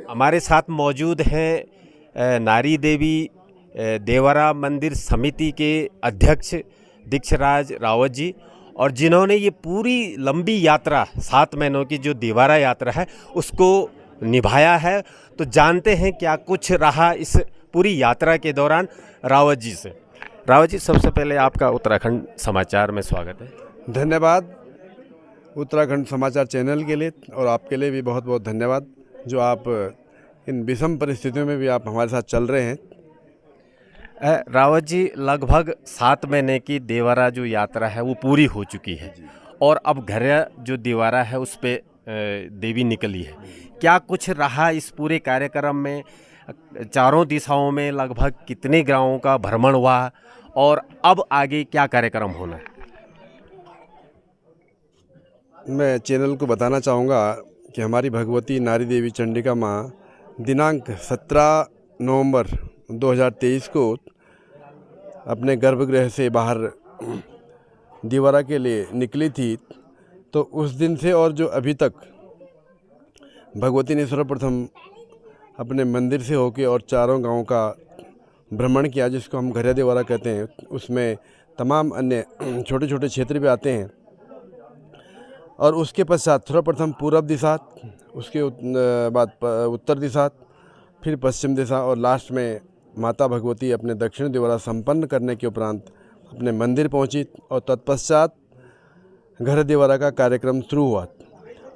हमारे साथ मौजूद हैं नारी देवी देवरा मंदिर समिति के अध्यक्ष दीक्षराज रावत जी, और जिन्होंने ये पूरी लंबी यात्रा 7 महीनों की जो देवरा यात्रा है उसको निभाया है। तो जानते हैं क्या कुछ रहा इस पूरी यात्रा के दौरान रावत जी से। रावत जी, सबसे पहले आपका उत्तराखंड समाचार में स्वागत है। धन्यवाद उत्तराखंड समाचार चैनल के लिए, और आपके लिए भी बहुत बहुत धन्यवाद जो आप इन विषम परिस्थितियों में भी आप हमारे साथ चल रहे हैं। रावत जी, लगभग 7 महीने की देवरा जो यात्रा है वो पूरी हो चुकी है, और अब घरे जो देवरा है उस पे देवी निकली है। क्या कुछ रहा इस पूरे कार्यक्रम में? चारों दिशाओं में लगभग कितने गांवों का भ्रमण हुआ, और अब आगे क्या कार्यक्रम होना है? मैं चैनल को बताना चाहूँगा कि हमारी भगवती नारी देवी चंडिका माँ दिनांक 17 नवंबर 2023 को अपने गर्भगृह से बाहर देवरा के लिए निकली थी। तो उस दिन से और जो अभी तक भगवती ने सर्वप्रथम अपने मंदिर से होके और चारों गांवों का भ्रमण किया, जिसको हम घरे देवरा कहते हैं। उसमें तमाम अन्य छोटे छोटे क्षेत्र भी आते हैं, और उसके पश्चात सर्वप्रथम पूर्व दिशा, उसके बाद उत्तर दिशा, फिर पश्चिम दिशा, और लास्ट में माता भगवती अपने दक्षिण देवरा संपन्न करने के उपरांत अपने मंदिर पहुंची, और तत्पश्चात घर देवरा का कार्यक्रम शुरू हुआ।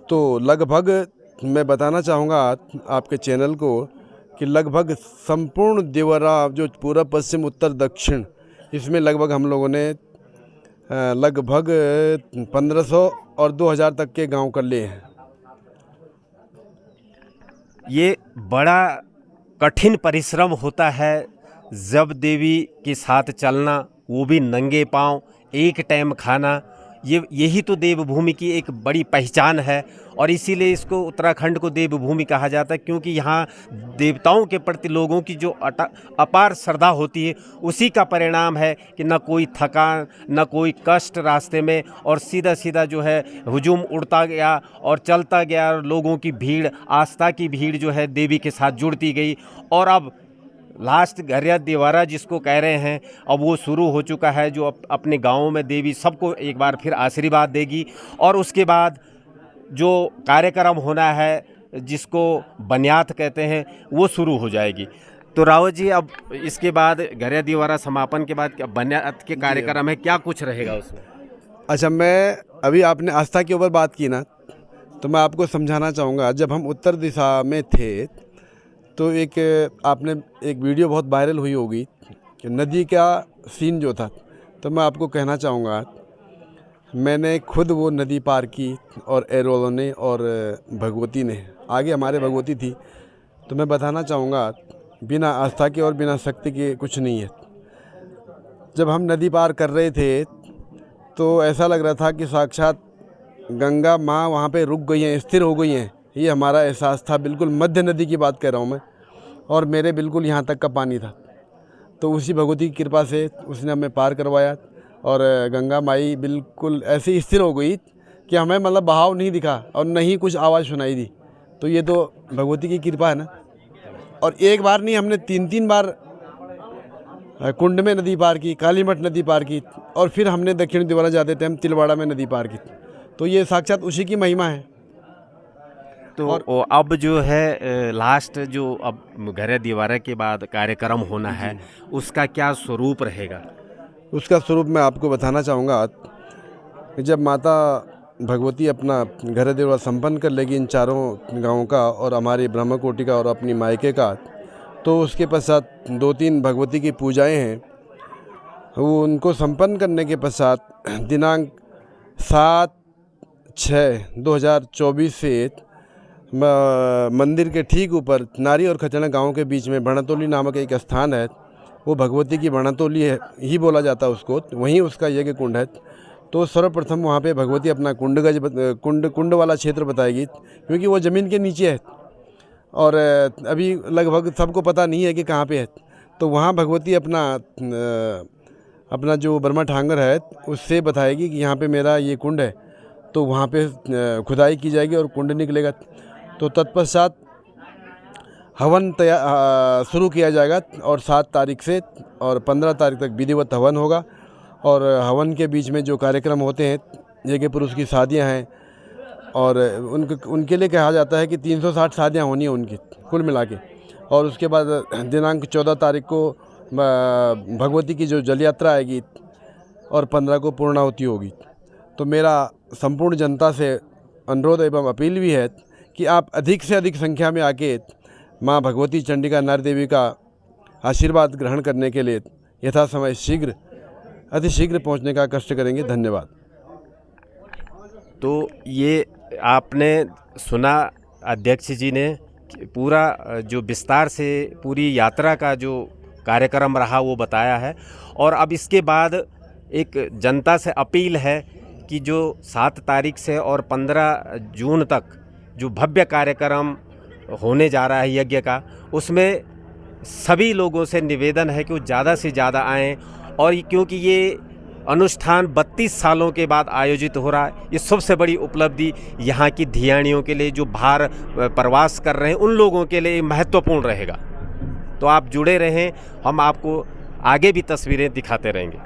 तो लगभग मैं बताना चाहूँगा आपके चैनल को कि लगभग संपूर्ण देवरा जो पूर्व पश्चिम उत्तर दक्षिण, इसमें लगभग हम लोगों ने लगभग 1500 और 2000 तक के गांव कर लिए हैं। ये बड़ा कठिन परिश्रम होता है जब देवी के साथ चलना, वो भी नंगे पांव, एक टाइम खाना। यही तो देवभूमि की एक बड़ी पहचान है, और इसीलिए इसको उत्तराखंड को देवभूमि कहा जाता है, क्योंकि यहाँ देवताओं के प्रति लोगों की जो अपार श्रद्धा होती है, उसी का परिणाम है कि न कोई थकान, न कोई कष्ट रास्ते में, और सीधा सीधा जो है हुजूम उड़ता गया और चलता गया, और लोगों की भीड़, आस्था की भीड़ जो है देवी के साथ जुड़ती गई। और अब लास्ट घरिया देवरा जिसको कह रहे हैं, अब वो शुरू हो चुका है, जो अपने गाँव में देवी सबको एक बार फिर आशीर्वाद देगी, और उसके बाद जो कार्यक्रम होना है जिसको बनियात कहते हैं वो शुरू हो जाएगी। तो रावत जी, अब इसके बाद घरिया देवरा समापन के बाद क्या बनियात के कार्यक्रम है, क्या कुछ रहेगा उसमें? अच्छा, मैं अभी आपने आस्था के ऊपर बात की ना, तो मैं आपको समझाना चाहूँगा। जब हम उत्तर दिशा में थे तो आपने एक वीडियो बहुत वायरल हुई होगी कि नदी का सीन जो था। तो मैं आपको कहना चाहूँगा, मैंने खुद वो नदी पार की, और एरोलों ने और भगवती ने, आगे हमारे भगवती थी। तो मैं बताना चाहूँगा, बिना आस्था के और बिना शक्ति के कुछ नहीं है। जब हम नदी पार कर रहे थे तो ऐसा लग रहा था कि साक्षात गंगा माँ वहाँ पे रुक गई हैं, स्थिर हो गई हैं। ये हमारा एहसास था। बिल्कुल मध्य नदी की बात कर रहा हूँ मैं, और मेरे बिल्कुल यहाँ तक का पानी था। तो उसी भगवती की कृपा से उसने हमें पार करवाया, और गंगा माई बिल्कुल ऐसी स्थिर हो गई कि हमें मतलब बहाव नहीं दिखा और नहीं कुछ आवाज़ सुनाई दी। तो ये तो भगवती की कृपा है ना। और एक बार नहीं, हमने 3-3 बार कुंड में नदी पार की, कालीमठ नदी पार की, और फिर हमने दक्षिण देवरा जाते थे हम तिलवाड़ा में नदी पार की। तो ये साक्षात उसी की महिमा है। तो अब जो है लास्ट जो अब घरे देवरा के बाद कार्यक्रम होना है, उसका क्या स्वरूप रहेगा? उसका स्वरूप मैं आपको बताना चाहूँगा। जब माता भगवती अपना घर देवरा संपन्न कर लेगी इन चारों गांवों का और हमारी ब्रह्मकोटि का और अपनी मायके का, तो उसके पश्चात 2-3 भगवती की पूजाएं हैं। वो उनको संपन्न करने के पश्चात दिनांक 7/6/2024 से मंदिर के ठीक ऊपर नारी और खचना गांव के बीच में भणतोली नामक एक स्थान है। वो भगवती की भणतोली है ही बोला जाता है उसको, वहीं उसका यज्ञ कुंड है। तो सर्वप्रथम वहाँ पे भगवती अपना कुंड वाला क्षेत्र बताएगी, क्योंकि वो ज़मीन के नीचे है और अभी लगभग सबको पता नहीं है कि कहाँ पे है। तो वहाँ भगवती अपना जो ब्रह्मा ठांगर है उससे बताएगी कि यहाँ पे मेरा ये कुंड है। तो वहाँ पे खुदाई की जाएगी और कुंड निकलेगा। तो तत्पश्चात हवन शुरू किया जाएगा और 7 तारीख से और 15 तारीख तक विधिवत हवन होगा। और हवन के बीच में जो कार्यक्रम होते हैं, यज्ञ पुरुष की शादियां हैं और उनके लिए कहा जाता है कि 360 शादियां होनी है उनकी कुल मिला के। और उसके बाद दिनांक 14 तारीख को भगवती की जो जल यात्रा आएगी और 15 को पूर्णाहुति होगी। तो मेरा संपूर्ण जनता से अनुरोध एवं अपील भी है कि आप अधिक से अधिक संख्या में आके माँ भगवती चंडिका नारी देवी का आशीर्वाद ग्रहण करने के लिए यथासमय अतिशीघ्र पहुंचने का कष्ट करेंगे। धन्यवाद। तो ये आपने सुना अध्यक्ष जी ने पूरा जो विस्तार से पूरी यात्रा का जो कार्यक्रम रहा वो बताया है। और अब इसके बाद एक जनता से अपील है कि जो 7 तारीख से और 15 जून तक जो भव्य कार्यक्रम होने जा रहा है यज्ञ का, उसमें सभी लोगों से निवेदन है कि वो ज़्यादा से ज़्यादा आएँ। और क्योंकि ये अनुष्ठान 32 सालों के बाद आयोजित हो रहा है, ये सबसे बड़ी उपलब्धि यहाँ की धियाणियों के लिए, जो बाहर प्रवास कर रहे हैं उन लोगों के लिए महत्वपूर्ण रहेगा। तो आप जुड़े रहें, हम आपको आगे भी तस्वीरें दिखाते रहेंगे।